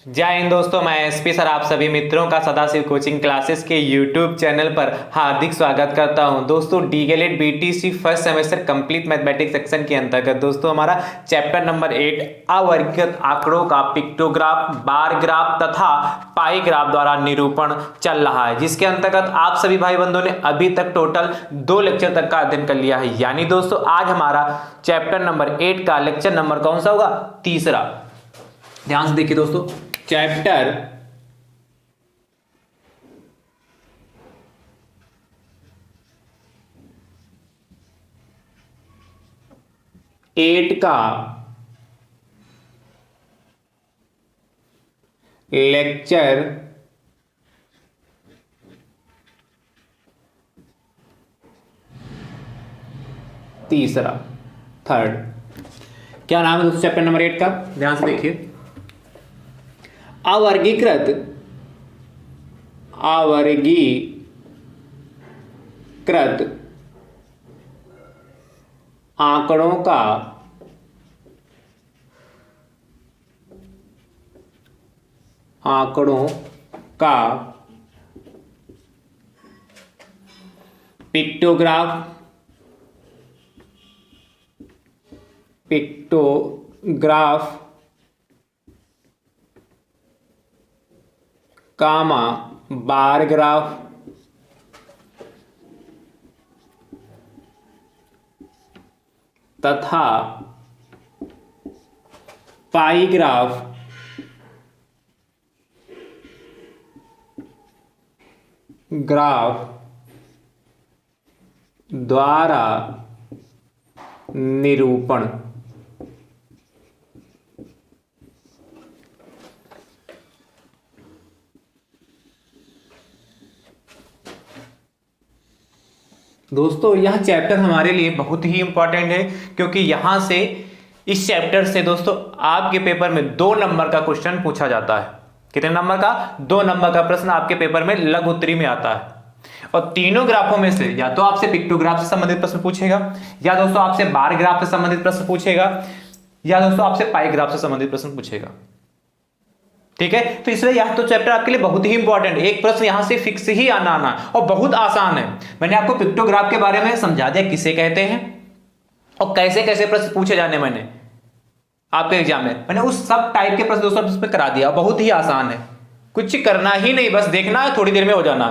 जय हिंद दोस्तों, मैं एसपी सर आप सभी मित्रों का सदाशिव कोचिंग क्लासेस के यूट्यूब चैनल पर हार्दिक स्वागत करता हूं। दोस्तों DElEd BTC first semester complete mathematics section के अंतर्गत दोस्तों हमारा चैप्टर नंबर 8 अवर्गीकृत आंकड़ों का पिक्टोग्राफ, बार ग्राफ तथा पाई ग्राफ द्वारा निरूपण चल रहा है, जिसके अंतर्गत आप सभी भाई बंधुओं ने अभी तक टोटल 2 लेक्चर तक का अध्ययन कर लिया है। यानी दोस्तों आज हमारा चैप्टर नंबर 8 का लेक्चर नंबर कौन सा होगा? तीसरा। ध्यान से देखिए दोस्तों, चैप्टर 8 का लेक्चर तीसरा, थर्ड। क्या नाम है दोस्तों चैप्टर नंबर 8 का? ध्यान से देखिए, अवर्गीकृत आंकड़ों का पिक्टोग्राफ कामा बार ग्राफ तथा पाई ग्राफ द्वारा निरूपण। दोस्तों यह चैप्टर हमारे लिए बहुत ही इंपॉर्टेंट है, क्योंकि यहां से इस चैप्टर से दोस्तों आपके पेपर में 2 नंबर का क्वेश्चन पूछा जाता है। कितने नंबर का? 2 नंबर का प्रश्न आपके पेपर में लघु उत्तरी में आता है। और तीनों ग्राफों में से या तो आपसे पिक्टोग्राफ से संबंधित प्रश्न पूछेगा, या दोस्तों आपसे बार ग्राफ से संबंधित प्रश्न पूछेगा, या दोस्तों आपसे पाई ग्राफ से संबंधित प्रश्न पूछेगा। ठीक है, तो इसलिए यह तो चैप्टर आपके लिए बहुत ही इंपॉर्टेंट है। एक प्रश्न यहां से फिक्स ही आना और बहुत आसान है। मैंने आपको पिक्टोग्राफ के बारे में समझा दिया, किसे कहते हैं और कैसे कैसे प्रश्न पूछे जाने मैंने आपके एग्जाम में। मैंने उस सब टाइप के प्रश्न दोस्तों इसमें करा दिया। बहुत ही आसान है, कुछ करना ही नहीं, बस देखना है, थोड़ी देर में हो जाना।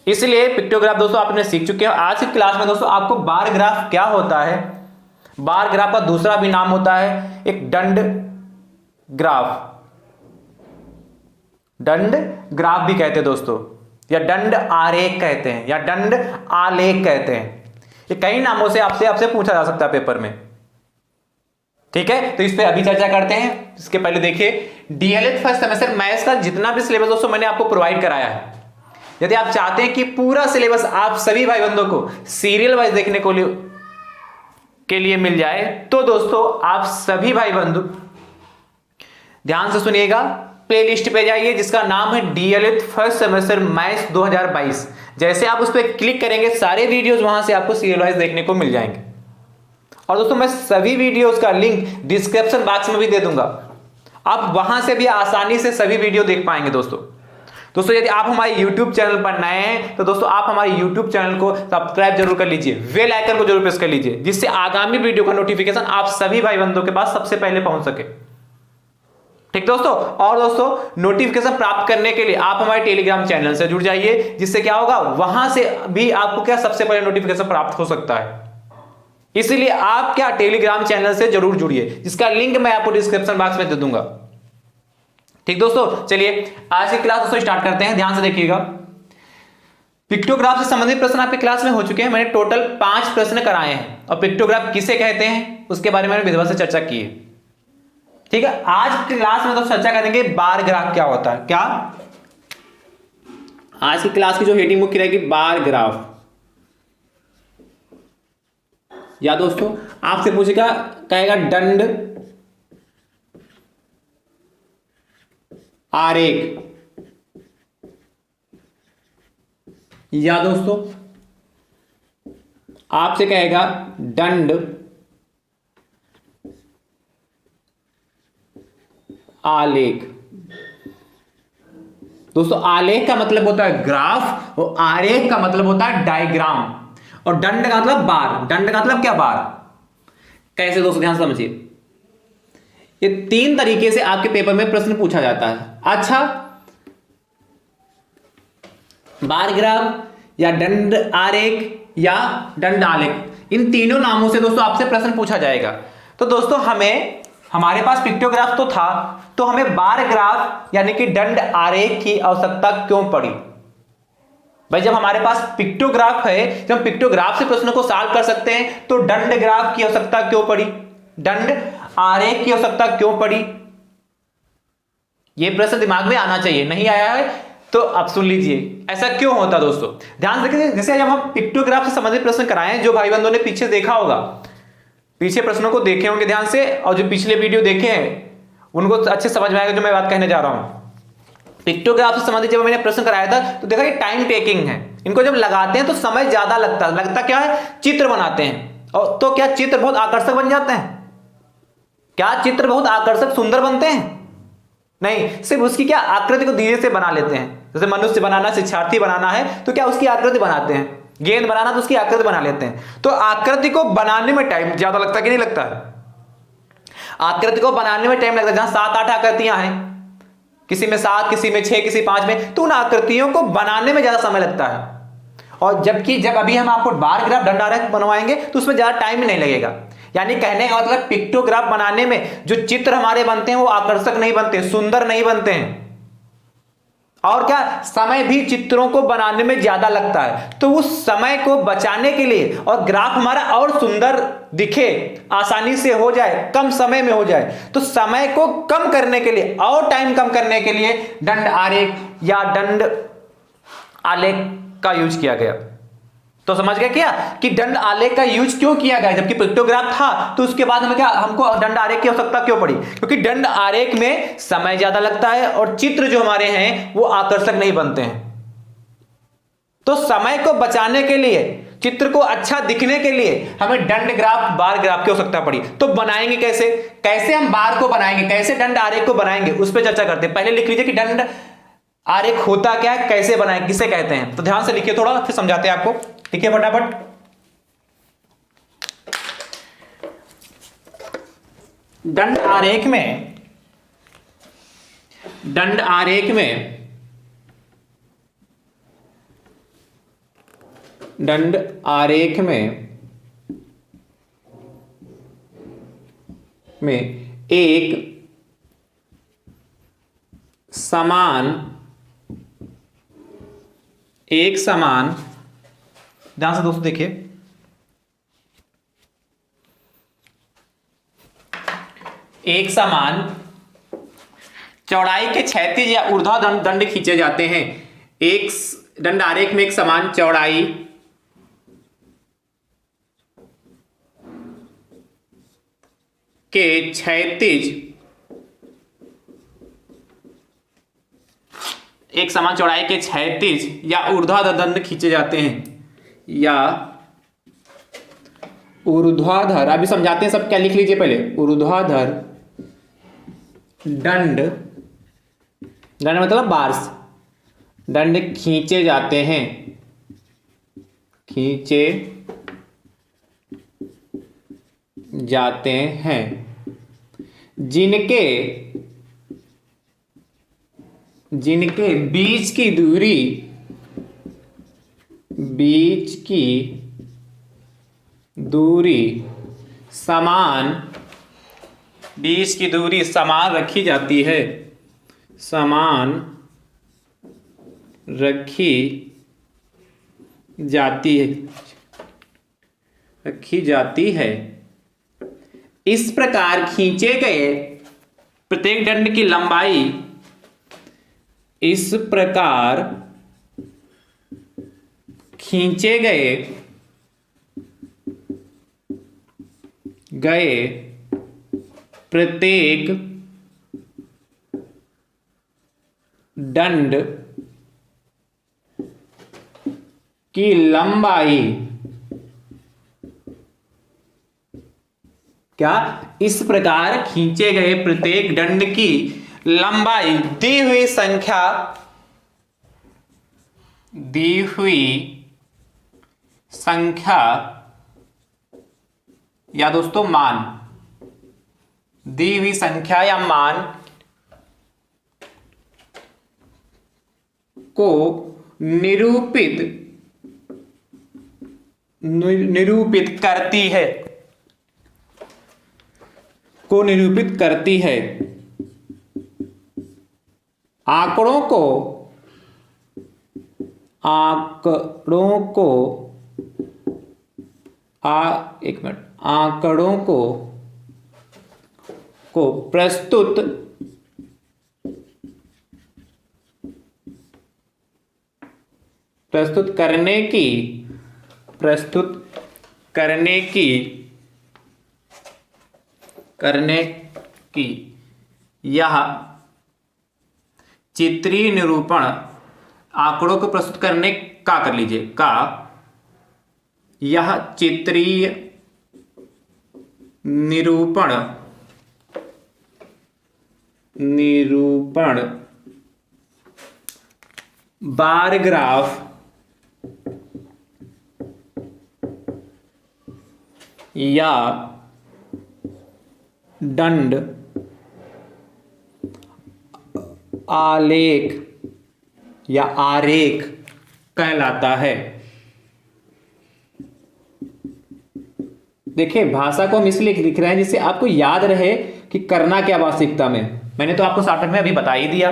इसलिए पिक्टोग्राफ दोस्तों आपने सीख चुके हैं। आज की क्लास में दोस्तों आपको बार ग्राफ क्या होता है, बार ग्राफ का दूसरा भी नाम होता है एक दंड ग्राफ भी कहते हैं दोस्तों, या दंड आरेख कहते हैं, या दंड आलेख कहते हैं। ये कई नामों से आपसे पूछा जा सकता है पेपर में। ठीक है, तो इस पे अभी चर्चा करते हैं। इसके पहले देखिए, डीएलएड फर्स्ट सेमेस्टर मैथ्स का जितना भी सिलेबस दोस्तों मैंने आपको प्रोवाइड कराया है। यदि आप चाहते हैं कि पूरा सिलेबस आप सभी भाई बंधुओं को सीरियल वाइज देखने के लिए मिल जाए, तो दोस्तों आप सभी भाई बंधु ध्यान से सुनिएगा, प्लेलिस्ट पे जाइए जिसका नाम है डीएलएड फर्स्ट सेमेस्टर मैथ्स 2022। जैसे आप उस पर क्लिक करेंगे, सारे वीडियोस वहां से आपको सीरियल वाइज देखने को मिल जाएंगे। और दोस्तों मैं सभी वीडियोस का लिंक डिस्क्रिप्शन बॉक्स में भी दे दूंगा, आप वहां से भी आसानी से सभी वीडियो देख पाएंगे। दोस्तों यदि आप हमारे YouTube चैनल पर नए हैं तो दोस्तों आप हमारे YouTube चैनल को सब्सक्राइब जरूर कर लीजिए, बेल आइकन को जरूर प्रेस कर लीजिए, जिससे आगामी वीडियो का नोटिफिकेशन आप सभी भाई बंधुओं के पास सबसे पहले पहुंच सके। ठीक दोस्तों, और दोस्तों नोटिफिकेशन प्राप्त करने के लिए आप हमारे टेलीग्राम चैनल से जुड़ जाइए, जिससे क्या होगा, वहां से भी आपको क्या सबसे पहले नोटिफिकेशन प्राप्त हो सकता है। इसलिए आप क्या टेलीग्राम चैनल से जरूर जुड़िए, जिसका लिंक मैं आपको डिस्क्रिप्शन बॉक्स में दे दूंगा। ठीक दोस्तों, चलिए आज की क्लास दोस्तों स्टार्ट करते हैं। ध्यान से देखिएगा, पिक्टोग्राफ से संबंधित प्रश्न आपके क्लास में हो चुके हैं। मैंने टोटल 5 प्रश्न कराए हैं, और पिक्टोग्राफ किसे कहते हैं उसके बारे में मैंने विधिवत से चर्चा की है। ठीक है, आज की क्लास में दोस्तों चर्चा करेंगे बार ग्राफ क्या होता है। क्या आज की क्लास की जो हेडिंग मुख्य रहेगी, बार ग्राफ। या दोस्तों आपसे पूछेगा, कहेगा दंड आरेख, या दोस्तों आपसे कहेगा दंड आलेख। दोस्तों आलेख का मतलब होता है ग्राफ और आरेख का मतलब होता है डायग्राम, और दंड का मतलब बार। दंड का मतलब क्या? बार। कैसे दोस्तों, ध्यान से समझिए। ये 3 तरीके से आपके पेपर में प्रश्न पूछा जाता है। अच्छा, बार ग्राफ या दंड आरेख या दंड आलेख, इन तीनों नामों से दोस्तों आपसे प्रश्न पूछा जाएगा। तो दोस्तों हमारे पास पिक्टोग्राफ तो था, तो हमें बार ग्राफ यानी कि दंड आरेख की आवश्यकता क्यों पड़ी? भाई जब हमारे पास पिक्टोग्राफ है, जब हम पिक्टोग्राफ से प्रश्नों को सॉल्व कर सकते हैं, तो दंड ग्राफ की आवश्यकता क्यों पड़ी? दंड आरेख की आवश्यकता क्यों पड़ी? यह प्रश्न दिमाग में आना चाहिए। नहीं आया है तो आप सुन लीजिए, ऐसा क्यों होता दोस्तों। ध्यान रखिए, जैसे जब हम पिक्टोग्राफ से संबंधित प्रश्न कराएं, जो भाई बंधुओं ने पीछे देखा होगा, पीछे प्रश्नों को देखे होंगे ध्यान से, और जो पिछले वीडियो देखे हैं उनको अच्छे समझ में आएगा जो मैं बात कहने जा रहा हूं। पिक्टोग्राफ से संबंधित जब मैंने प्रश्न कराया था तो देखा ये टाइम टेकिंग है। इनको जब लगाते हैं तो समय ज्यादा लगता क्या है? चित्र बनाते हैं। और तो क्या चित्र बहुत आकर्षक बन जाते हैं? क्या चित्र बहुत आकर्षक सुंदर बनते हैं? नहीं, सिर्फ उसकी क्या आकृति को धीरे से बना लेते हैं। जैसे मनुष्य बनाना, शिक्षार्थी बनाना है तो क्या उसकी आकृति बनाते हैं, गेंद बनाना तो उसकी आकृति बना लेते हैं। तो आकृति को बनाने में टाइम ज्यादा लगता है कि नहीं लगता है? आकृति को बनाने में टाइम लगता है। जहां 7-8 आकृतियां हैं, किसी में 7, किसी में 6, किसी 5 में, तो उन आकृतियों को बनाने में ज्यादा समय लगता है। और जबकि जब अभी हम आपको बार ग्राफ दंड आरेख बनवाएंगे तो उसमें ज्यादा टाइम ही नहीं लगेगा। यानी कहने का मतलब पिक्टोग्राफ बनाने में जो चित्र हमारे बनते हैं वो आकर्षक नहीं बनते, सुंदर नहीं बनते हैं। और क्या, समय भी चित्रों को बनाने में ज्यादा लगता है। तो उस समय को बचाने के लिए और ग्राफ हमारा और सुंदर दिखे, आसानी से हो जाए, कम समय में हो जाए, तो समय को कम करने के लिए और टाइम कम करने के लिए दंड आरेख या दंड आलेख का यूज किया गया। तो समझ गए क्या कि दंड आलेख का यूज क्यों किया गया? जबकि पिक्टोग्राफ था तो उसके बाद हमें क्या, हमको दंड आरेख की आवश्यकता क्यों पड़ी? क्योंकि दंड आरेख में समय ज्यादा लगता है और चित्र जो हमारे हैं वो आकर्षक नहीं बनते हैं। तो समय को बचाने के लिए, चित्र को अच्छा दिखने के लिए हमें दंड ग्राफ, बार ग्राफ की आवश्यकता पड़ी। तो बनाएंगे कैसे? कैसे हम बार को बनाएंगे, कैसे दंड आरेख को बनाएंगे, उस पर चर्चा करते हैं। पहले लिख लीजिए कि दंड आरेख होता क्या है, कैसे बनाए, किसे कहते हैं। तो ध्यान से लिखिए, थोड़ा फिर समझाते हैं आपको। लिखिए फटाफट। दंड आरेख में, दंड आरेख में, दंड आरेख में एक समान ध्यान से दोस्तों देखिए, एक समान चौड़ाई के क्षैतिज या ऊर्ध्वाधर दंड खींचे जाते हैं। एक दंड आरेख में एक समान चौड़ाई के क्षैतिज, एक समान चौड़ाई के क्षैतिज या ऊर्ध्वाधर दंड खींचे जाते हैं, या ऊर्ध्वाधर, अभी समझाते हैं सब। क्या लिख लीजिए पहले, ऊर्ध्वाधर दंड, दंड मतलब बार्स, दंड खींचे जाते हैं, खींचे जाते हैं, जिनके बीच की दूरी, समान, बीच की दूरी समान रखी जाती है, समान रखी जाती है। इस प्रकार खींचे गए प्रत्येक दंड की लंबाई, इस प्रकार खींचे गए प्रत्येक दंड की लंबाई, क्या, इस प्रकार खींचे गए प्रत्येक दंड की लंबाई दी हुई संख्या दी हुई संख्या या दोस्तों मान, दी हुई संख्या या मान को निरूपित करती है, को निरूपित करती है। आंकड़ों को एक मिनट, आंकड़ों को प्रस्तुत करने की यह चित्रीय निरूपण, आंकड़ों को प्रस्तुत करने का, कर लीजिए का, यह चित्रीय निरूपण बार ग्राफ या दंड आलेख या आरेख कहलाता है। देखिए भाषा को हम इसलिए लिख रहे हैं जिससे आपको याद रहे कि करना क्या वास्तविकता में। मैंने तो आपको शॉर्टकट में अभी बता ही दिया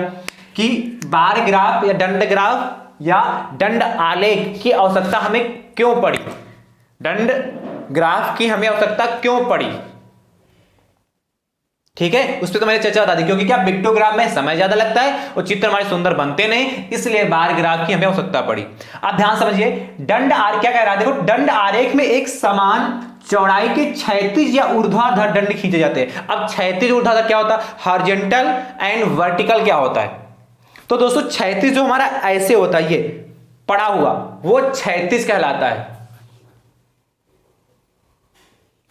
कि बार ग्राफ या दंड ग्राफ या दंड आलेख की आवश्यकता हमें क्यों पड़ी, दंड ग्राफ की हमें आवश्यकता क्यों पड़ी। ठीक है, उस पर तो मैंने चर्चा बता दी, क्योंकि क्या पिक्टोग्राम में समय ज्यादा लगता है और चित्र हमारे सुंदर बनते नहीं, इसलिए बार ग्राफ की हमें आवश्यकता पड़ी। आप ध्यान समझिए, दंड आरेख क्या कह रहा है, देखो दंड आरेख में एक समान चौड़ाई के क्षैतिज या ऊर्ध्वाधर दंड खींचे जाते हैं। अब क्षैतिज ऊर्ध्वाधर क्या होता है, हॉरिजॉन्टल एंड वर्टिकल क्या होता है। तो दोस्तों क्षैतिज जो हमारा ऐसे होता है, ये पड़ा हुआ, वो क्षैतिज कहलाता है।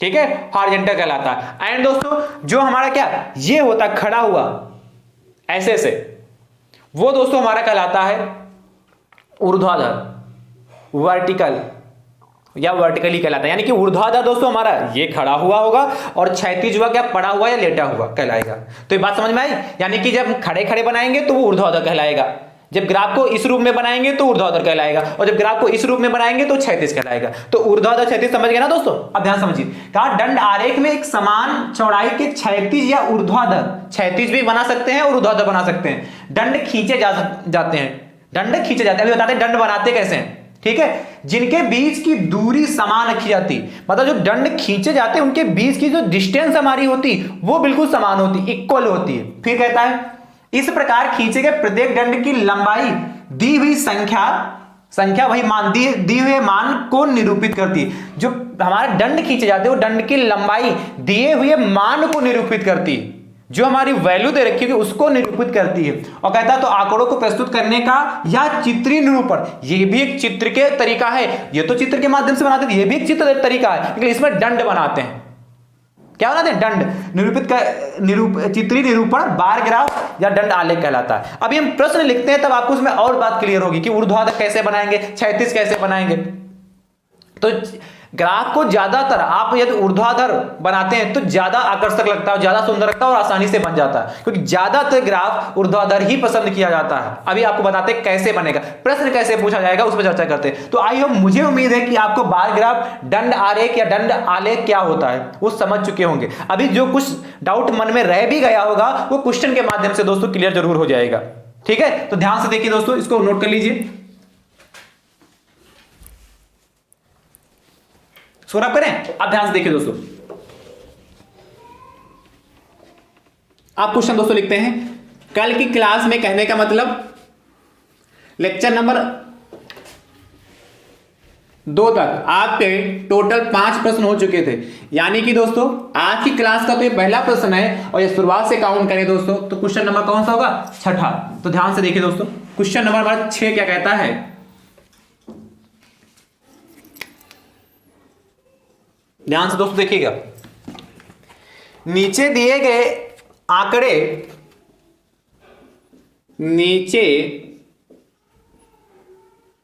ठीक है, हॉरिजॉन्टल कहलाता है। एंड दोस्तों जो हमारा क्या ये होता है खड़ा हुआ ऐसे से, वो दोस्तों हमारा कहलाता है ऊर्ध्वाधर, वर्टिकल या वर्टिकली कहलाता है। यानी कि ऊर्ध्वाधर दोस्तों हमारा ये खड़ा हुआ होगा और क्षैतिज हुआ क्या पड़ा हुआ या लेटा हुआ कहलाएगा। तो ये बात समझ में आई, यानी कि जब खड़े खड़े बनाएंगे तो वो ऊर्ध्वाधर कहलाएगा, जब ग्राफ को इस रूप में बनाएंगे तो ऊर्ध्वाधर कहलाएगा, और जब ग्राफ को इस रूप में बनाएंगे तो क्षैतिज कहलाएगा। तो ऊर्ध्वाधर क्षैतिज समझ गए ना दोस्तों। अब ध्यान समझिए, कहा दंड आरेख में एक समान चौड़ाई के क्षैतिज या ऊर्ध्वाधर, क्षैतिज भी बना सकते हैं और ऊर्ध्वाधर बना सकते हैं, दंड खींचे जाते हैं, दंड खींचे जाते हैं। अभी बताते हैं दंड बनाते कैसे हैं। ठीक है, जिनके बीच की दूरी समान रखी जाती, मतलब जो दंड खींचे जाते हैं उनके बीच की जो डिस्टेंस हमारी होती वो बिल्कुल समान होती, इक्वल होती है। फिर कहता है इस प्रकार खींचे गए प्रत्येक दंड की लंबाई दी हुई संख्या वही मान दी हुए मान को निरूपित करती है। जो हमारे दंड खींचे जाते हैं वो दंड की लंबाई दिए हुए मान को निरूपित करती है, जो हमारी वैल्यू दे रखी है उसको निरूपित करती है। और कहता है तो आंकड़ों को प्रस्तुत करने का या चित्रीय निरूपण, ये भी एक चित्र के तरीका है। ये तो चित्र के माध्यम से बनाते हैं, ये भी एक चित्र तरीका है, लेकिन इसमें दंड बनाते हैं। क्या बनाते हैं, दंड निरूपित चित्रीय निरूपण बार ग्राफ या दंड आलेख कहलाता है। अभी हम प्रश्न लिखते हैं तब आपको उसमें और बात क्लियर होगी कि ऊर्ध्वाधर कैसे बनाएंगे, क्षैतिज कैसे बनाएंगे। तो ग्राफ को ज्यादातर आप यदि ऊर्ध्वाधर बनाते हैं तो ज्यादा आकर्षक लगता है, ज्यादा सुंदर लगता है और आसानी से बन जाता है, क्योंकि ज्यादातर ग्राफ ऊर्ध्वाधर ही पसंद किया जाता है। अभी आपको बताते हैं कैसे बनेगा, प्रश्न कैसे पूछा जाएगा उस पर चर्चा करते हैं। तो आई होप, मुझे उम्मीद है कि आपको बार ग्राफ, दंड आरेख या दंड आलेख क्या होता है वो समझ चुके होंगे। अभी जो कुछ डाउट मन में रह भी गया होगा वो क्वेश्चन के माध्यम से दोस्तों क्लियर जरूर हो जाएगा। ठीक है, तो ध्यान से देखिए दोस्तों, इसको नोट कर लीजिए। आप करें, आप ध्यान से देखिए दोस्तों। आप क्वेश्चन दोस्तों लिखते हैं, कल की क्लास में कहने का मतलब लेक्चर नंबर 2 तक आपके टोटल 5 प्रश्न हो चुके थे। यानी कि दोस्तों आज की क्लास का तो ये पहला प्रश्न है, और ये शुरुआत से काउंट करें दोस्तों तो क्वेश्चन नंबर कौन सा होगा, 6ठा। तो ध्यान से देखिए दोस्तों, क्वेश्चन नंबर 6 क्या कहता है, ध्यान से दोस्तों देखिएगा। नीचे दिए गए आंकड़े, नीचे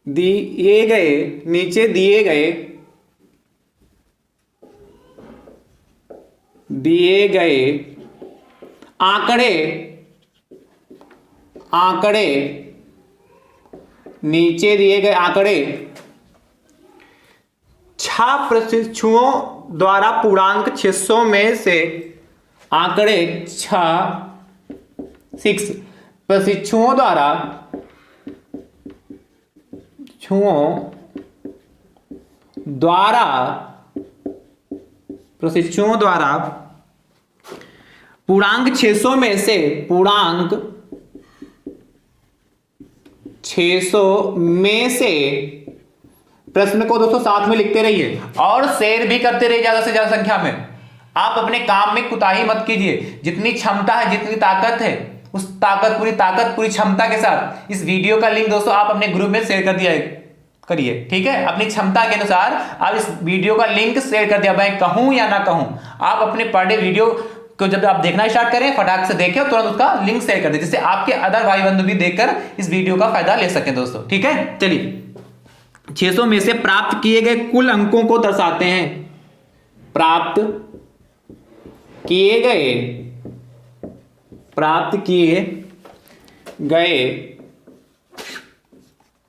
दिए गए नीचे दिए गए आंकड़े नीचे दिए गए आंकड़े 6 प्रशिक्षुओं द्वारा पूर्णांक 600 में से आंकड़े 6 प्रशिक्षुओं द्वारा पूर्णांक 600 में से प्रश्न को दोस्तों साथ में लिखते रहिए और शेयर भी करते रहिए ज्यादा से ज्यादा संख्या में। आप अपने काम में कुताही मत कीजिए। जितनी क्षमता है, जितनी ताकत है, उस पूरी क्षमता के साथ इस वीडियो का लिंक दोस्तों आप अपने ग्रुप में शेयर कर दिया करिए, ठीक है। अपनी क्षमता के अनुसार आप इस वीडियो का लिंक शेयर कर दिया। मैं कहूं या ना कहूं, आप अपने पर डे वीडियो को जब आप देखना स्टार्ट करें, फटाक से देखें और तुरंत उसका लिंक शेयर कर दें, जिससे आपके अदर भाई बंधु भी देखकर इस वीडियो का फायदा ले सकें दोस्तों, ठीक है। चलिए 600 में से प्राप्त किए गए कुल अंकों को दर्शाते हैं। प्राप्त किए गए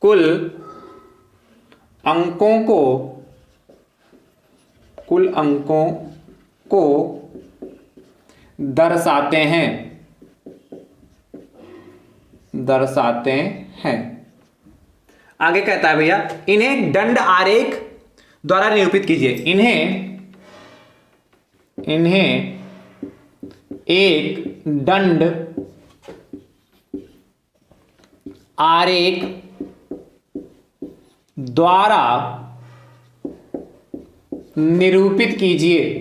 कुल अंकों को दर्शाते हैं। आगे कहता है भैया, इन्हें दंड आरेख द्वारा निरूपित कीजिए। इन्हें एक दंड आरेख द्वारा निरूपित कीजिए।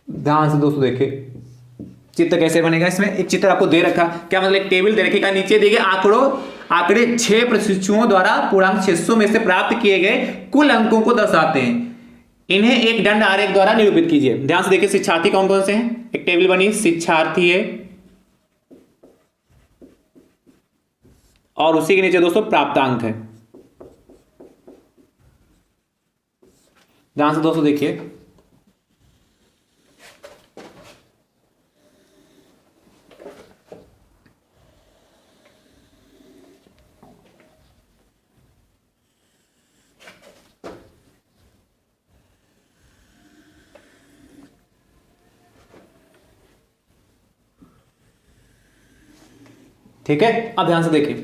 ध्यान से दोस्तों देखिए चित्र कैसे बनेगा। इसमें एक चित्र आपको दे रखा, क्या मतलब एक टेबल दे रखी, नीचे दिए गए आंकड़े 6 प्रशिक्षुओं द्वारा पूर्णांक 600 में से प्राप्त किए गए कुल अंकों को दर्शाते हैं। इन्हें एक दंड आरेख द्वारा निरूपित कीजिए। ध्यान से देखिए शिक्षार्थी कौन कौन से हैं। एक टेबल बनी, शिक्षार्थी है और उसी के नीचे दोस्तों प्राप्तांक है। ध्यान से दोस्तों देखिए, ठीक है। अब ध्यान से देखिए,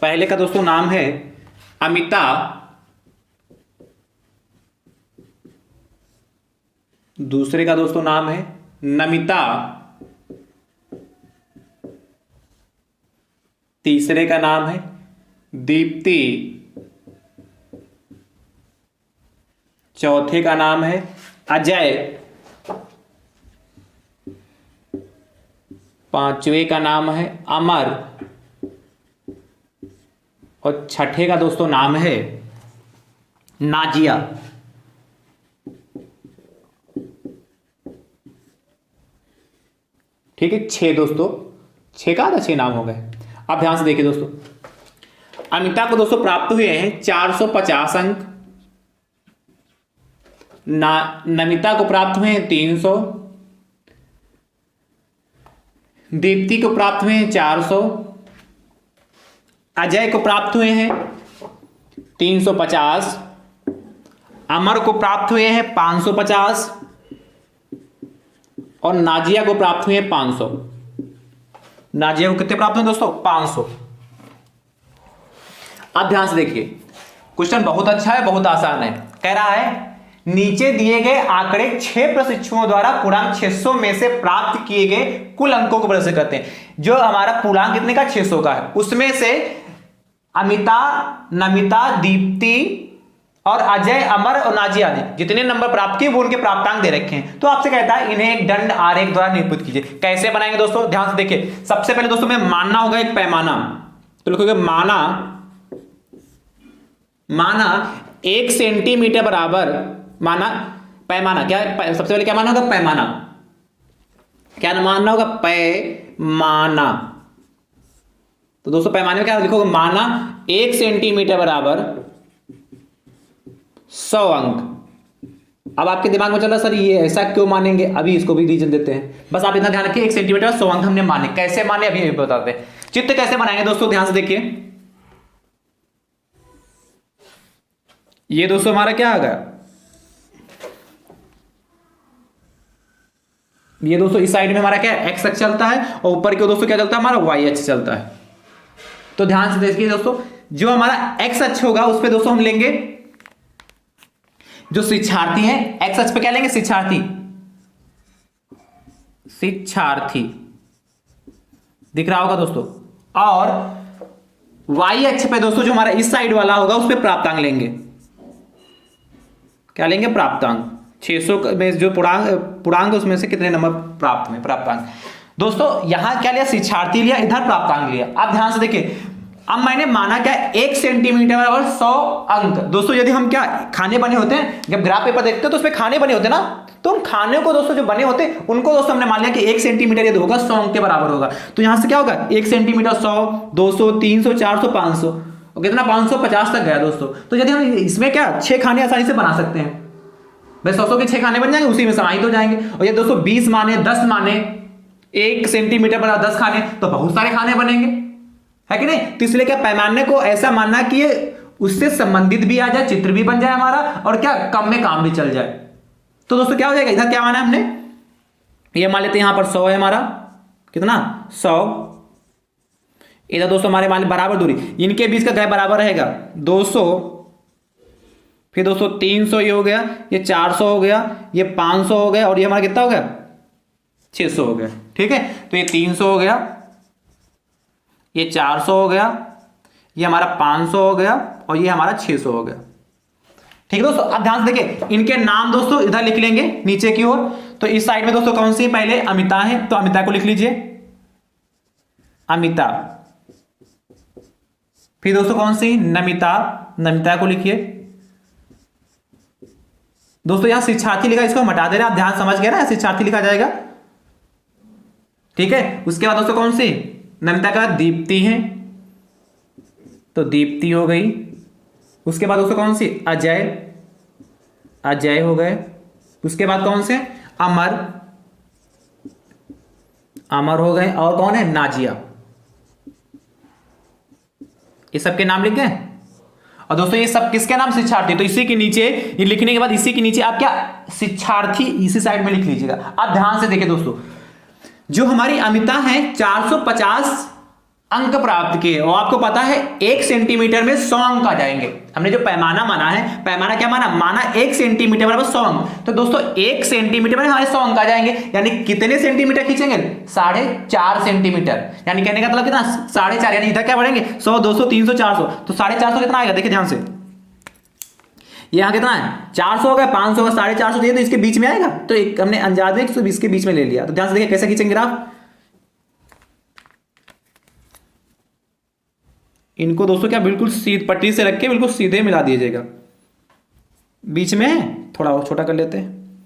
पहले का दोस्तों नाम है अमिता, दूसरे का दोस्तों नाम है नमिता, तीसरे का नाम है दीप्ति, चौथे का नाम है अजय, पांचवे का नाम है अमर और छठे का दोस्तों नाम है नाजिया। ठीक है, 6 दोस्तों, 6 का 6 नाम हो गए। अब ध्यान से देखिए दोस्तों, अमिता को दोस्तों प्राप्त हुए हैं 450 अंक, नमिता को प्राप्त हुए हैं 300, दीप्ति को प्राप्त हुए हैं 400, अजय को प्राप्त हुए हैं 350, अमर को प्राप्त हुए हैं 550 और नाजिया को प्राप्त हुए हैं 500। नाजिया को कितने प्राप्त हुए दोस्तों? 500। अब ध्यान से देखिए, क्वेश्चन बहुत अच्छा है, बहुत आसान है। कह रहा है नीचे दिए गए आंकड़े 6 प्रशिक्षुओं द्वारा पूर्णांक 600 में से प्राप्त किए गए कुल अंकों को प्रदर्शित करते हैं। जो हमारा पूर्णांक कितने का 600 का है, उसमें से अमिता, नमिता, दीप्ति और अजय, अमर और नाजिया ने जितने नंबर प्राप्त किए वो उनके प्राप्तांक दे रखे हैं। तो आपसे कहता है इन्हें एक दंड आरेख द्वारा निरूपित कीजिए। कैसे बनाएंगे दोस्तों? ध्यान से देखिए, सबसे पहले दोस्तों में मानना होगा एक पैमाना। तो लिखोगे माना 1 सेंटीमीटर बराबर, माना पैमाना क्या सबसे पहले क्या मानना होगा? पैमाना। क्या मानना होगा? पैमाना। तो दोस्तों पैमाने में क्या लिखोगे? माना 1 सेंटीमीटर बराबर 100 अंक। अब आपके दिमाग में चल रहा सर ये ऐसा क्यों मानेंगे? अभी इसको भी रीजन देते हैं, बस आप इतना ध्यान रखिए 1 सेंटीमीटर 100 अंक हमने माने। कैसे माने अभी बताते हैं। चित्र कैसे बनाएंगे दोस्तों, ध्यान से देखिए। ये दोस्तों हमारा क्या आ गया? ये दोस्तों इस साइड में हमारा क्या एक्स अक्ष चलता है और ऊपर के दोस्तों क्या चलता है? हमारा वाई अक्ष चलता है। तो ध्यान से देखिए दोस्तों, जो हमारा एक्स अक्ष होगा उस पे दोस्तों हम लेंगे जो शिक्षार्थी हैं। एक्स अक्ष पे क्या लेंगे? शिक्षार्थी। शिक्षार्थी दिख रहा होगा दोस्तों। और वाई अक्ष पे दोस्तों जो हमारा इस साइड वाला होगा उस पे प्राप्तांक लेंगे। क्या लेंगे? प्राप्तांक। 600 में जो पूर्णांक उसमें से कितने नंबर प्राप्त में? प्राप्तांक। दोस्तों यहां क्या लिया? शिक्षार्थी लिया, इधर प्राप्तांक लिया। अब ध्यान से देखिए, अब मैंने माना क्या? 1 सेंटीमीटर बराबर 100 अंक। दोस्तों यदि हम क्या खाने बने होते हैं, जब ग्राफ पेपर देखते हैं तो उसमें खाने बने होते हैं ना, तो उन खाने को दोस्तों जो बने होते हैं उनको दोस्तों हमने मान लिया कि 1 सेंटीमीटर यदि होगा 100 अंक के बराबर होगा। तो यहां से क्या होगा? 1 सेंटीमीटर 100, 200, 300, 400, 500 और कितना? 550 तक गया दोस्तों। तो यदि हम इसमें क्या 6 खाने आसानी से बना सकते हैं। भाई 100 के 6 खाने बन जाएंगे, उसी में समाहित हो जाएंगे। और ये दोस्तों 20 माने, 10 माने, 1 सेंटीमीटर बना 10 खाने, तो बहुत सारे खाने बनेंगे, है कि नहीं? तो इसलिए क्या पैमाने को ऐसा मानना कि ये उससे संबंधित भी आ जाए, चित्र भी बन जाए हमारा, और क्या कम में काम भी चल जाए। तो दोस्तों क्या हो जाएगा? इधर क्या माना हमने? ये मान लेते हैं यहां पर 100 है हमारा। कितना? 100। इधर दोस्तों हमारे मान बराबर दूरी, इनके बीच का गैप बराबर रहेगा 200। फिर दोस्तों 300 ये हो गया, ये 400 हो गया, ये 500 हो गया, और ये हमारा कितना हो गया? 600 हो गया। ठीक है, तो ये 300 हो गया, ये 400 हो गया, ये हमारा 500 हो गया, और ये हमारा 600 हो गया। ठीक है दोस्तों, अब ध्यान से देखिए, इनके नाम दोस्तों इधर लिख लेंगे नीचे की ओर। तो इस साइड में दोस्तों कौन सी? पहले अमिता है, तो अमिता को लिख लीजिए, अमिता। फिर दोस्तों कौन सी? नमिता, नमिता को लिखिए। दोस्तों यहां शिक्षार्थी लिखा, इसको हटा दे रहे हैं, आप ध्यान समझ गए ना, शिक्षार्थी लिखा जाएगा। ठीक है, उसके बाद दोस्तों कौन सी? नमिता का दीप्ति है, तो दीप्ति हो गई। उसके बाद दोस्तों कौन सी? अजय, अजय हो गए। उसके बाद कौन से? अमर, अमर हो गए। और कौन है? नाजिया। ये सबके नाम लिख गए। और दोस्तों ये सब किसके नाम? शिक्षार्थी। तो इसी के नीचे, ये लिखने के बाद इसी के नीचे आप क्या शिक्षार्थी इसी साइड में लिख लीजिएगा। आप ध्यान से देखिए दोस्तों, जो हमारी अमिता है 450 अंक प्राप्त किए, और आपको पता है 1 सेंटीमीटर में 100 अंक आ जाएंगे। हमने जो पैमाना माना है, पैमाना क्या माना? माना 1 सेंटीमीटर बराबर 100 अंक। तो दोस्तों 1 सेंटीमीटर में हमारे 100 अंक आ जाएंगे, यानी कितने सेंटीमीटर खींचेंगे? 4.5 सेंटीमीटर। यानी कहने का मतलब कितना? 4.5। यानी इधर क्या बढ़ेंगे? 100, 200, 300, 400। तो 450 कितना आएगा? देखिए ध्यान से, यहाँ कितना है? 400 होगा, 500 होगा, 450 चाहिए, तो इसके बीच में आएगा। तो एक हमने अंदाजे 120 के बीच में ले लिया। तो ध्यान से देखिए कैसे खींचेंगे ग्राफ। इनको दोस्तों क्या बिल्कुल सीध पट्टी से रख के बिल्कुल सीधे मिला दीजिएगा। बीच में थोड़ा और छोटा कर लेते हैं।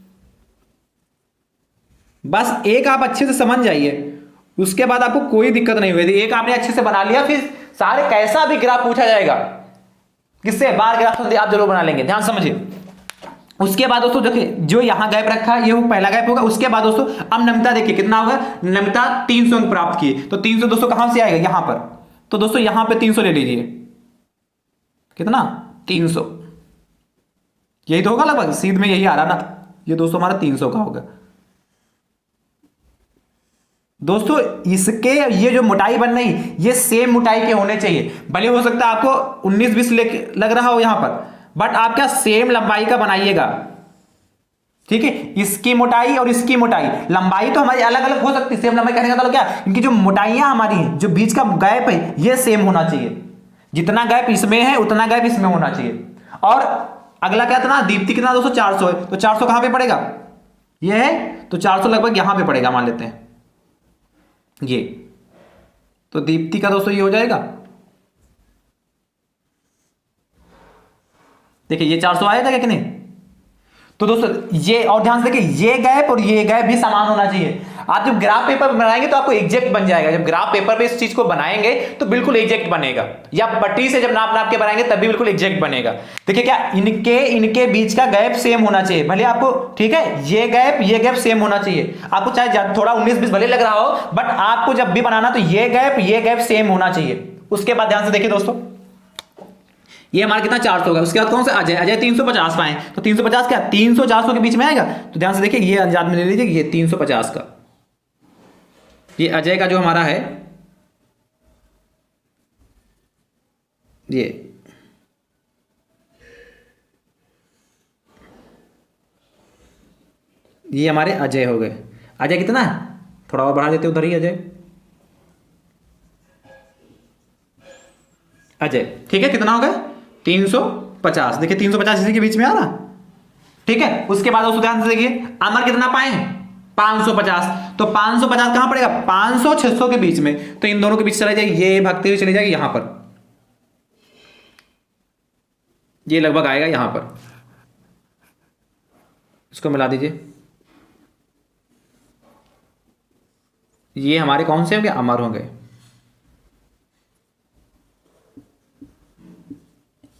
बस एक आप अच्छे से समझ जाइए, उसके बाद आपको कोई दिक्कत नहीं हुई। एक आपने अच्छे से बना लिया, फिर सारे कैसा भी ग्राफ पूछा जाएगा, किससे? बार ग्राफ आप जरूर बना लेंगे। ध्यान समझिए। उसके बाद दोस्तों देखिए, जो यहां गैप रखा है ये वो पहला गैप होगा। उसके बाद दोस्तों अब नमिता देखिए कितना होगा? नमिता 300 अंक प्राप्त किए, तो 300 दोस्तों कहां से आएगा? यहां पर। तो दोस्तों यहां पे 300 ले लीजिए। कितना? 300। यही तो होगा लगभग, सीध में यही आ रहा ना। ये दोस्तों हमारा 300 का होगा। दोस्तों इसके ये जो मोटाई बन रही, ये सेम मोटाई के होने चाहिए। भले हो सकता है आपको 19-20 लग रहा हो यहां पर, बट आप क्या सेम लंबाई का बनाइएगा। ठीक है, इसकी मोटाई और इसकी मोटाई, लंबाई तो हमारी अलग अलग हो सकती है, सेम लंबाई कहने का मतलब क्या? इनकी जो मोटाइयां हमारी हैं, जो बीच का गैप है, ये सेम होना चाहिए। जितना गैप इसमें है उतना गैप इसमें होना चाहिए। और अगला क्या था? दीप्ति कितना दोस्तों? 400 है, तो 400 कहां पे पड़ेगा? ये है, तो 400 लगभग यहां पे पड़ेगा, मान लेते हैं ये। तो दीप्ति का दोस्तों ये हो जाएगा, देखिए ये 400 आया था क्या कि नहीं? तो दोस्तों ये, और ध्यान से देखिए, ये गैप और ये गैप भी समान होना चाहिए। आप जब ग्राफ पेपर बनाएंगे तो आपको एग्जैक्ट बन जाएगा। जब ग्राफ पेपर पे इस चीज को बनाएंगे तो बिल्कुल एग्जैक्ट बनेगा, या पट्टी से जब नाप नाप के बनाएंगे तब भी बिल्कुल एग्जैक्ट बनेगा। देखिए क्या, इनके बीच का गैप सेम होना चाहिए, भले आपको, ठीक है, ये गैप सेम होना चाहिए। आपको चाहे थोड़ा 19-20 भले लग रहा हो, बट आपको जब भी बनाना तो ये गैप सेम होना चाहिए। उसके बाद ध्यान से देखिए दोस्तों, ये हमारा कितना 400 होगा। उसके बाद कौन सा अजय 350 पाए, तो 350 क्या 300-400 के बीच में आएगा। तो ध्यान से देखिए, ये अंदाज में ले लीजिए, ये 350 का, ये अजय का जो हमारा है, ये हमारे अजय हो गए। अजय कितना है, थोड़ा और बढ़ा देते उधर ही अजय, ठीक है, कितना हो गया 350। देखिए 350 इसी के बीच में आ रहा, ठीक है। उसके बाद उस ध्यान से देखिए, अमर कितना पाए 550, तो 550 कहां पड़ेगा 500-600 के बीच में, तो इन दोनों के बीच चला जाएगी, ये भागते हुए चले जाएगी यहां पर, ये लगभग आएगा यहां पर, इसको मिला दीजिए। ये हमारे कौन से होंगे, अमर होंगे।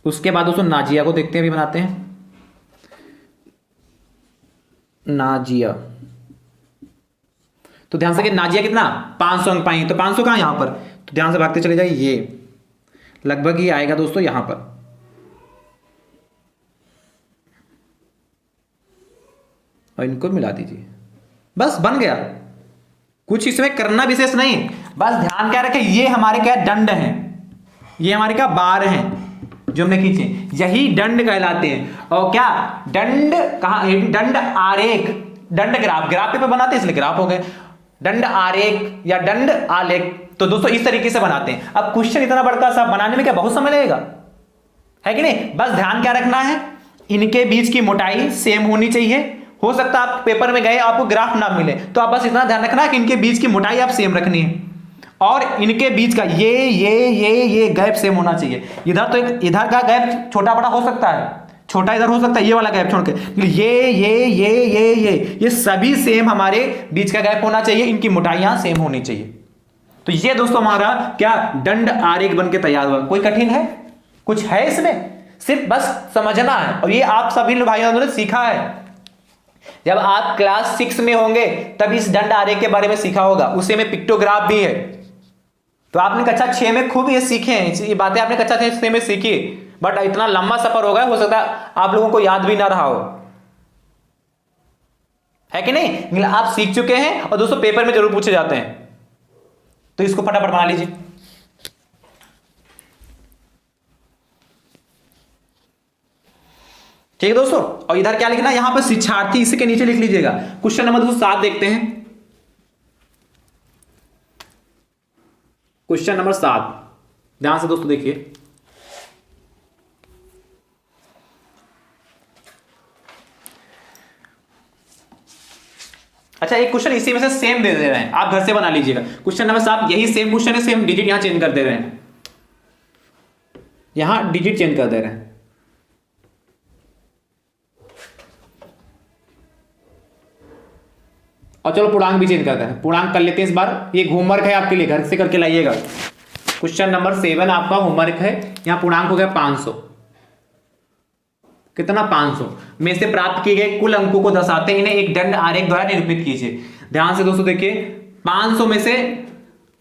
उसके बाद दोस्तों नाजिया को देखते हैं, अभी बनाते हैं नाजिया। तो ध्यान से कि नाजिया कितना 500 अंक पाई, तो 500 कहां यहां पर, तो ध्यान से भागते चले जाइए, ये लगभग ये आएगा दोस्तों यहां पर, और इनको मिला दीजिए, बस बन गया। कुछ इसमें करना विशेष नहीं, बस ध्यान क्या रखें, ये हमारे क्या दंड हैं, ये हमारे क्या बार हैं जो हमने खींचे, यही दंड कहलाते हैं। और क्या दंड कहां, दंड आरेख, दंड ग्राफ पे बनाते हैं इसलिए ग्राफ हो गए, दंड आरेख या दंड आलेख। तो दोस्तों इस तरीके से बनाते हैं। अब क्वेश्चन इतना बड़का सा बनाने में क्या बहुत समय लगेगा, है कि नहीं। बस ध्यान क्या रखना है, इनके बीच की मोटाई सेम होनी चाहिए। हो सकता है आप पेपर में गए आपको ग्राफ ना मिले, तो आप बस इतना ध्यान रखना है कि इनके बीच की मोटाई आप सेम रखनी है, और इनके बीच का ये गैप सेम होना चाहिए। इधर तो इधर का गैप छोटा बड़ा हो सकता है, छोटा इधर हो सकता है, ये वाला गैप छोड़ के ये सभी सेम हमारे बीच का गैप होना चाहिए, इनकी मोटाई यहां सेम होनी चाहिए। तो ये दोस्तों हमारा क्या दंड आरेख बन के तैयार हुआ। कोई कठिन है, कुछ है इसमें, सिर्फ बस समझना है। और ये आप सभी भाइयों ने सीखा है, जब आप क्लास 6 में होंगे तब इस दंड आरेख के बारे में सीखा होगा, उसे में पिक्टोग्राफ भी है। तो आपने कक्षा 6 में खूब ये सीखे हैं, ये बातें आपने कक्षा 6 में सीखी, बट इतना लंबा सफर हो गया, हो सकता है आप लोगों को याद भी ना रहा हो, है कि नहीं। आप सीख चुके हैं और दोस्तों पेपर में जरूर पूछे जाते हैं, तो इसको फटाफट बना लीजिए। ठीक है दोस्तों, और इधर क्या लिखना है, यहां पर शिक्षार्थी, इसके नीचे लिख लीजिएगा। क्वेश्चन नंबर 7 देखते हैं, क्वेश्चन नंबर 7, ध्यान से दोस्तों देखिए। अच्छा, एक क्वेश्चन इसी में से सेम दे रहे हैं, आप घर से बना लीजिएगा। क्वेश्चन नंबर 7 यही सेम क्वेश्चन है, सेम डिजिट यहां चेंज कर दे रहे हैं, यहां डिजिट चेंज कर दे रहे हैं। और चलो पूर्णांक भी चेंज करते हैं, पूर्णांक कर लेते हैं इस बार। ये होमवर्क है आपके लिए, घर से करके लाइएगा। क्वेश्चन नंबर 7 आपका होमवर्क है। यहां पूर्णांक हो गया 500, कितना 500 में से प्राप्त किए गए कुल अंकों को दर्शाते हैं, इन्हें एक दंड आरेख द्वारा निरूपित कीजिए। ध्यान से दोस्तों देखिए, 500 में से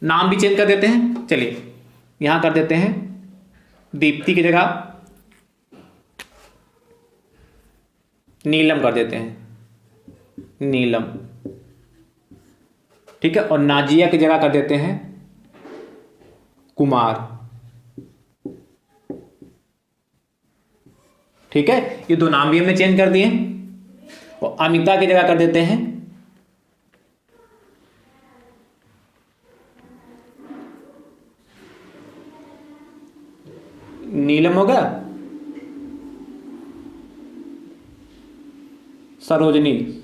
नाम भी चेंज कर देते हैं। चलिए यहां कर देते हैं दीप्ति की जगह नीलम कर देते हैं, नीलम, ठीक है। और नाजिया की जगह कर देते हैं कुमार, ठीक है। ये दो नाम भी हमने चेंज कर दिए। और अमिता की जगह कर देते हैं नीलम, हो गया सरोजनी,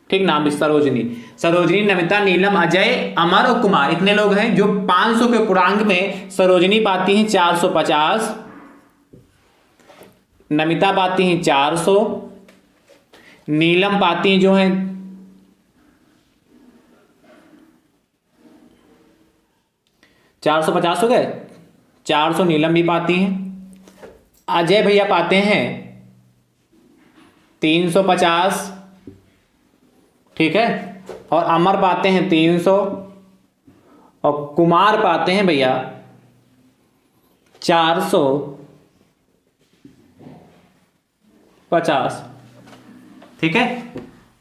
ठीक, नाम भी सरोजनी, नमिता, नीलम, अजय, अमर और कुमार, इतने लोग हैं जो 500 के पूर्णांक में सरोजनी पाती हैं 450 नमिता पाती हैं 400, नीलम पाती हैं जो है 450 हो गए, 400 नीलम भी पाती हैं। अजय भैया पाते हैं 350, ठीक है, और अमर पाते हैं 300, और कुमार पाते हैं भैया 450, ठीक है,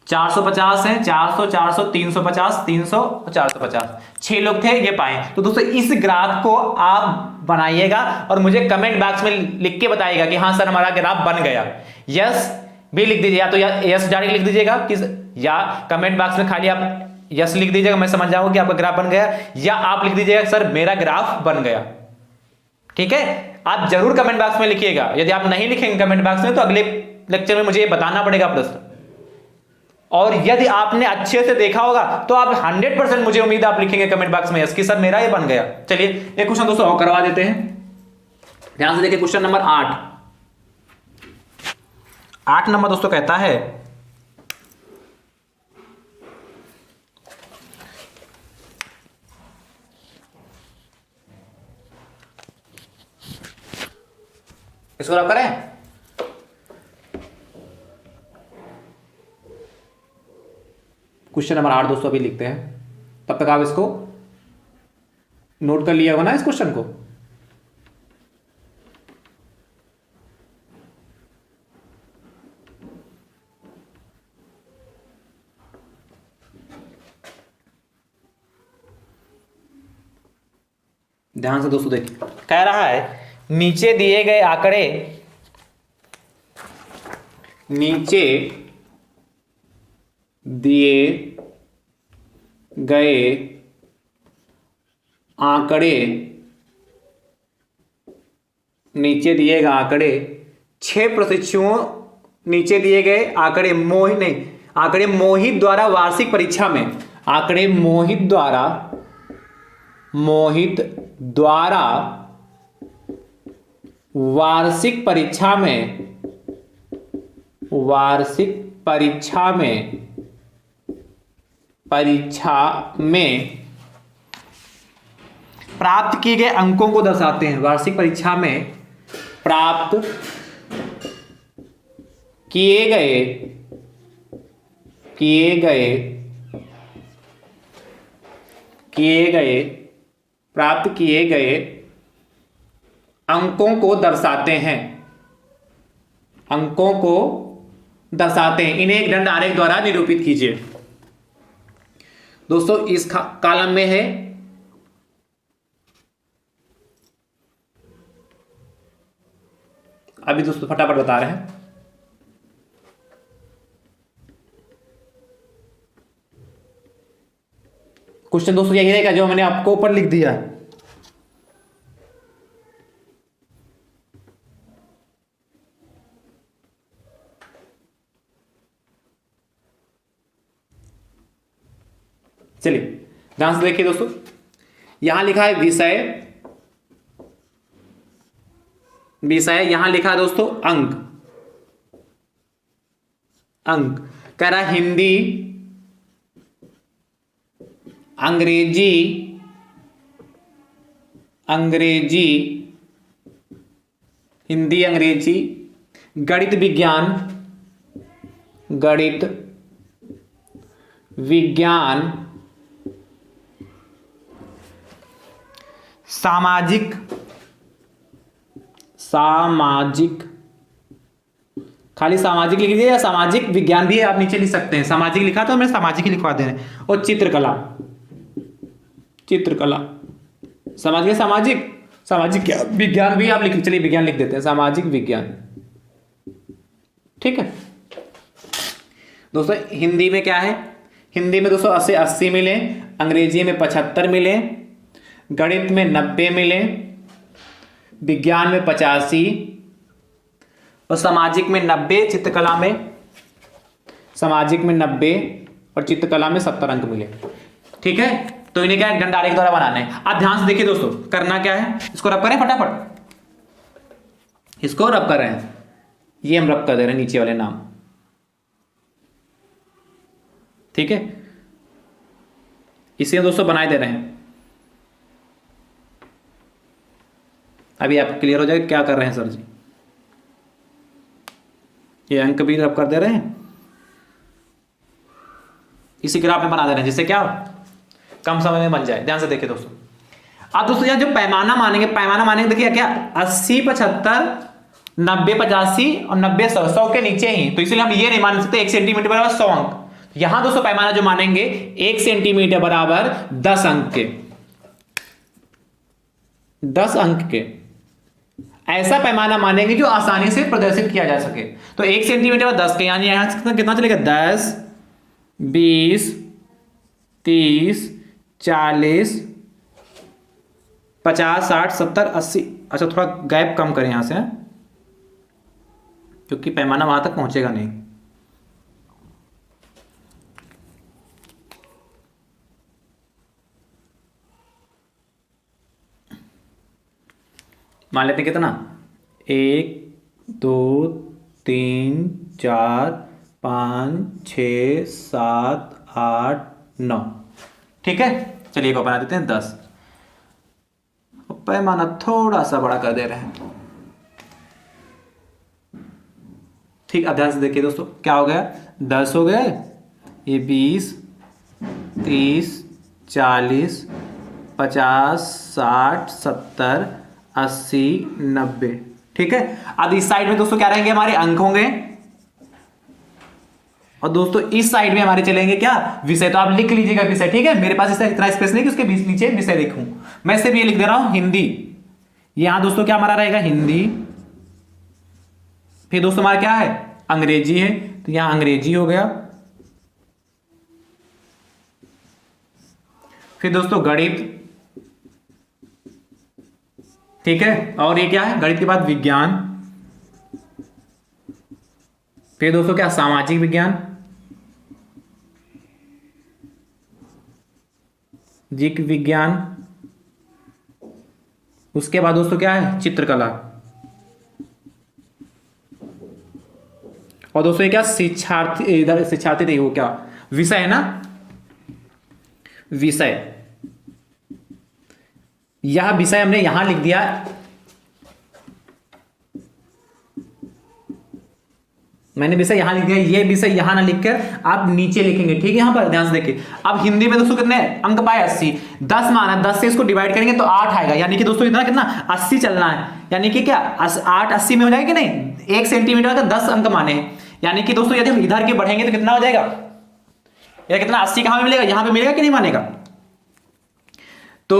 450 है, 400, 400, 350, 300 और 450, 6 लोग थे, ये पाए। तो दोस्तों इस ग्राफ को आप बनाइएगा और मुझे कमेंट बॉक्स में लिख के बताइएगा कि हाँ सर हमारा ग्राफ बन गया। यस भी लिख दीजिए, या तो यस डायरेक्ट लिख दीजिएगा कि, या कमेंट बॉक्स में खाली आप यस लिख दीजिएगा, मैं समझ जाऊंगा कि आपका ग्राफ बन गया, या आप लिख दीजिएगा सर मेरा ग्राफ बन गया। ठीक है, आप जरूर कमेंट बॉक्स में लिखिएगा। यदि आप नहीं लिखेंगे कमेंट बॉक्स में तो अगले लेक्चर में मुझे ये बताना पड़ेगा प्रश्न। और यदि आपने अच्छे से देखा होगा तो आप 100% मुझे उम्मीद है आप लिखेंगे कमेंट बॉक्स में यस कि सर मेरा ये बन गया। चलिए एक क्वेश्चन दोस्तों और करवा देते हैं, ध्यान से देखिए। क्वेश्चन नंबर 8 नंबर दोस्तों कहता है इसको रब करें। क्वेश्चन नंबर 8 दोस्तों अभी लिखते हैं, तब तक आप इसको नोट कर लिया होगा ना इस क्वेश्चन को। ध्यान से दोस्तों देखिए, कह रहा है नीचे दिए गए आंकड़े, नीचे दिए गए आंकड़े, नीचे दिए गए आंकड़े 6 प्रशिक्षुओं, नीचे दिए गए आंकड़े आंकड़े मोहित द्वारा वार्षिक परीक्षा में, आंकड़े मोहित द्वारा वार्षिक परीक्षा में प्राप्त किए गए अंकों को दर्शाते हैं। वार्षिक परीक्षा में प्राप्त किए गए अंकों को दर्शाते हैं, इन्हें एक दंड आरेख द्वारा निरूपित कीजिए। दोस्तों इस कॉलम में है अभी दोस्तों फटाफट बता रहे हैं। क्वेश्चन दोस्तों यही रहेगा जो मैंने आपको ऊपर लिख दिया है। चलिए ध्यान से देखिए दोस्तों, यहां लिखा है विषय, यहां लिखा है दोस्तों अंक कह रहा है हिंदी, अंग्रेजी, हिंदी अंग्रेजी, गणित विज्ञान, सामाजिक, खाली सामाजिक लिख दीजिए या सामाजिक विज्ञान भी आप नीचे लिख सकते हैं। सामाजिक लिखा तो मैं सामाजिक ही लिखवा दे रहे हैं। और चित्रकला, सामाजिक क्या विज्ञान भी आप लिख, चलिए विज्ञान लिख देते हैं, सामाजिक विज्ञान। ठीक है दोस्तों, हिंदी में क्या है, हिंदी में दोस्तों 80 मिले, अंग्रेजी में 75 मिले, गणित में 90 मिले, विज्ञान में 85 और सामाजिक में 90, चित्रकला में 90 और चित्रकला में 70 अंक मिले। ठीक है, तो इन्हें क्या है दंड आरेख द्वारा बनाना है। आप ध्यान से देखिए दोस्तों, करना क्या है, इसको रब करें फटाफट, इसको रब कर रहे हैं। ये हम रब कर दे रहे हैं नीचे वाले नाम, ठीक है। इसे दोस्तों बनाए दे रहे हैं। अभी आप क्लियर हो जाएगा क्या कर रहे हैं सर जी। ये अंक भी रब कर दे रहे हैं, इसी ग्राफ में बना दे रहे हैं, जिससे क्या कम समय में बन जाए। ध्यान से देखिए दोस्तों। अब दोस्तों यहाँ जो पैमाना मानेंगे देखिए क्या 80 75 90 85 और 90 100 100 के नीचे ही, तो इसलिए हम ये नहीं मान सकते 1 सेंटीमीटर बराबर 100 अंक। यहां दोस्तों पैमाना जो मानेंगे 1 सेंटीमीटर बराबर 10 अंक के, 10 अंक के ऐसा पैमाना मानेंगे जो आसानी से प्रदर्शित किया जा सके। तो 1 सेंटीमीटर 10 के, यानी यहां कितना चलेगा 10 20 30 40 50 60 70 80। अच्छा थोड़ा गैप कम करें यहां से, क्योंकि पैमाना वहां तक पहुंचेगा नहीं। मान लेते हैं कितना 1 2 3 4 5 6 7 8 9, ठीक है। चलिए को बना देते हैं 10। पैमाना थोड़ा सा बड़ा कर दे रहे हैं, ठीक। अब ध्यान से देखिए दोस्तों क्या हो गया 10 हो गए, ये 20 30 40 50 60 70 80 90, ठीक है। अब इस साइड में दोस्तों क्या रहेंगे हमारे अंक होंगे, और दोस्तों इस साइड में हमारे चलेंगे क्या विषय। तो आप लिख लीजिएगा विषय, ठीक है। मेरे पास इसका इतना स्पेस नहीं कि उसके बीच नीचे विषय लिखूं, मैं सिर्फ ये लिख दे रहा हूं हिंदी। यहां दोस्तों क्या हमारा रहेगा हिंदी, फिर दोस्तों हमारा क्या है अंग्रेजी है, तो यहां अंग्रेजी हो गया। फिर दोस्तों गणित, ठीक है। और ये क्या है गणित के बाद विज्ञान, फिर दोस्तों क्या सामाजिक विज्ञान, जीव विज्ञान, उसके बाद दोस्तों क्या है चित्रकला, और दोस्तों ये क्या शिक्षार्थी, इधर शिक्षार्थी नहीं वो क्या विषय है ना, विषय। यह विषय हमने यहां लिख दिया, मैंने विषय यहां लिख दिया, ये विषय यहां ना लिखकर आप नीचे लिखेंगे, ठीक है। यहां पर ध्यान से देखिए। अब हिंदी में दोस्तों कितने अंक पाए 80, 10 माना, 10 से इसको डिवाइड करेंगे तो 8 आएगा, यानी कि दोस्तों इतना कितना 80 चलना है, यानी कि क्या 8 80 में हो जाएगा कि नहीं। 1 सेंटीमीटर का 10 अंक माने, यानी कि दोस्तों यदि हम इधर के बढ़ेंगे तो कितना हो जाएगा, या कितना 80 कहां मिलेगा, यहां पे मिलेगा कि नहीं मानेगा। तो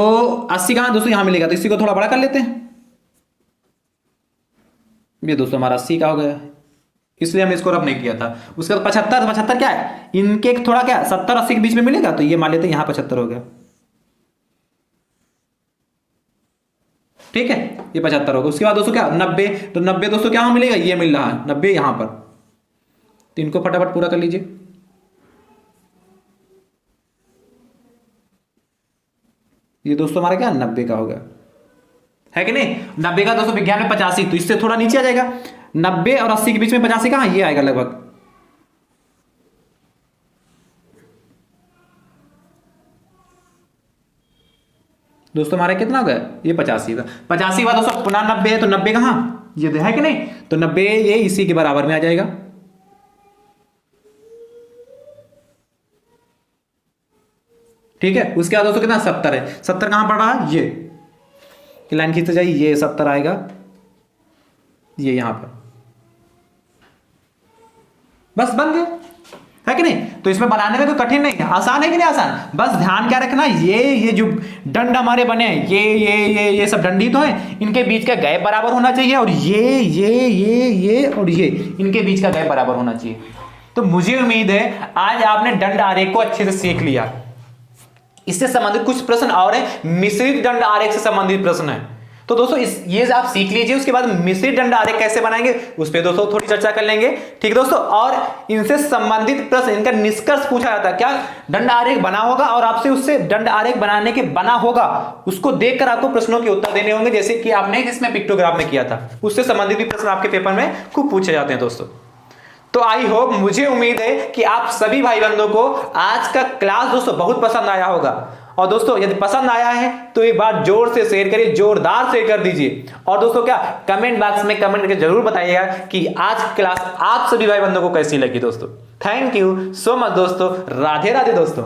80 कहां दोस्तों यहां मिलेगा, तो इसी को थोड़ा बड़ा कर लेते हैं। ये दोस्तों हमारा 80 का हो गया, इसलिए हमने इसको रब नहीं किया था। उसके बाद 75, 75 क्या है इनके थोड़ा क्या 70 80 के बीच में मिलेगा, तो ये मान लेते हैं यहां 75 हो गया, ठीक है। ये 75 होगा। उसके बाद दोस्तों क्या 90, तो 90 दोस्तों क्या मिलेगा, ये मिल रहा है 90 यहां पर, तो इनको फटाफट पूरा कर लीजिए। ये दोस्तों हमारा क्या 90 का हो गया, है कि नहीं। 90 का दोस्तों विज्ञान में 85, तो इससे थोड़ा नीचे आ जाएगा। 90 और 80 के बीच में 85 कहां, ये आएगा लगभग, दोस्तों हमारा कितना हो गया ये 85 का। 85 का दोस्तों पुनः 90 है, तो 90 कहां ये है कि नहीं, तो 90 ये इसी के बराबर में आ जाएगा, ठीक है। उसके बाद दोस्तों कितना 70 है, 70 कहां पड़ रहा है, ये लाइन खींचते जाइए, ये 70 आएगा, ये यहां पर, बस बन गया, है कि नहीं। तो इसमें बनाने में तो कठिन नहीं है, आसान है कि नहीं आसान। बस ध्यान क्या रखना, ये जो दंड हमारे बने हैं, ये सब दंडी तो है, इनके बीच का गैप बराबर होना चाहिए, और ये और ये इनके बीच का गैप बराबर होना चाहिए। तो मुझे उम्मीद है आज आपने दंड आरेख को अच्छे से सीख लिया। इससे संबंधित कुछ प्रश्न और है, मिश्रित दंड आरेख से संबंधित प्रश्न है, तो दोस्तों ये आप सीख लीजिए। उसके बाद मिश्रित दंड आरेख कैसे बनाएंगे उस पर दोस्तों थोड़ी चर्चा कर लेंगे, ठीक है दोस्तों। और इनसे संबंधित प्रश्न, इनका निष्कर्ष पूछा जाता है, क्या दंड आरेख बना होगा और आपसे उससे दंड आरेख बनाने के बना होगा उसको देखकर आपको प्रश्नों के उत्तर देने होंगे, जैसे कि आपने इसमें पिक्टोग्राफ में किया था, उससे संबंधित भी प्रश्न आपके पेपर में खूब पूछे जाते हैं दोस्तों। तो आई होप, मुझे उम्मीद है कि आप सभी भाई बंधुओं को आज का क्लास दोस्तों बहुत पसंद आया होगा। और दोस्तों यदि पसंद आया है तो एक बार जोर से शेयर करिए, जोरदार शेयर कर दीजिए। और दोस्तों क्या कमेंट बॉक्स में कमेंट करके जरूर बताइएगा कि आज क्लास आप सभी भाई बंधुओं को कैसी लगी दोस्तों। थैंक यू सो मच दोस्तों। राधे राधे दोस्तों।